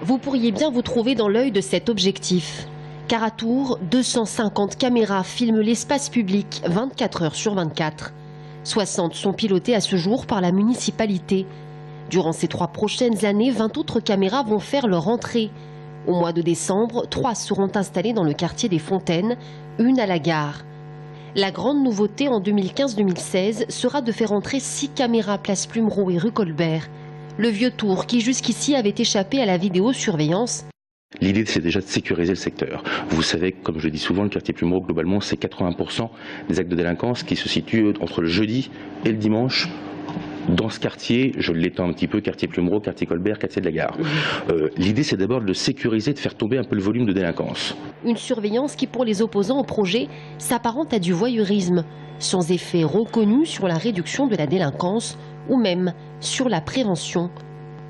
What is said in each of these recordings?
Vous pourriez bien vous trouver dans l'œil de cet objectif. Car à Tours, 250 caméras filment l'espace public 24 heures sur 24. 60 sont pilotées à ce jour par la municipalité. Durant ces 3 prochaines années, 20 autres caméras vont faire leur entrée. Au mois de décembre, 3 seront installées dans le quartier des Fontaines, une à la gare. La grande nouveauté en 2015-2016 sera de faire entrer 6 caméras place Plumereau et rue Colbert. Le vieux Tours qui jusqu'ici avait échappé à la vidéosurveillance. L'idée, c'est déjà de sécuriser le secteur. Vous savez, comme je le dis souvent, le quartier Plumereau, globalement, c'est 80% des actes de délinquance qui se situent entre le jeudi et le dimanche. Dans ce quartier, je l'étends un petit peu, quartier Plumereau, quartier Colbert, quartier de la Gare. L'idée, c'est d'abord de le sécuriser, de faire tomber un peu le volume de délinquance. Une surveillance qui, pour les opposants au projet, s'apparente à du voyeurisme, sans effet reconnu sur la réduction de la délinquance ou même sur la prévention.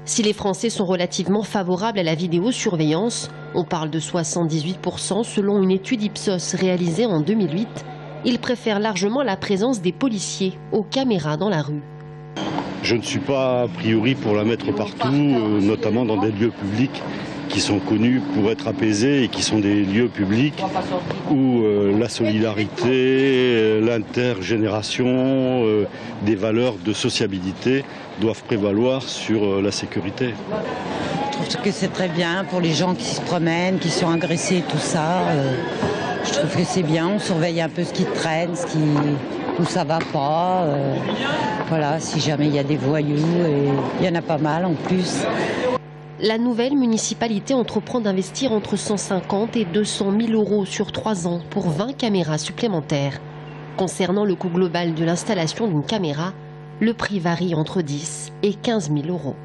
Si les Français sont relativement favorables à la vidéosurveillance, on parle de 78% selon une étude Ipsos réalisée en 2008, ils préfèrent largement la présence des policiers aux caméras dans la rue. Je ne suis pas a priori pour la mettre partout, notamment dans des lieux publics qui sont connus pour être apaisés et qui sont des lieux publics où la solidarité, l'intergénération, des valeurs de sociabilité doivent prévaloir sur la sécurité. Je trouve que c'est très bien pour les gens qui se promènent, qui sont agressés, tout ça. Je trouve que c'est bien, on surveille un peu ce qui traîne, où ça va pas. Voilà, si jamais il y a des voyous, et il y en a pas mal en plus. La nouvelle municipalité entreprend d'investir entre 150 et 200 000 euros sur 3 ans pour 20 caméras supplémentaires. Concernant le coût global de l'installation d'une caméra, le prix varie entre 10 et 15 000 euros.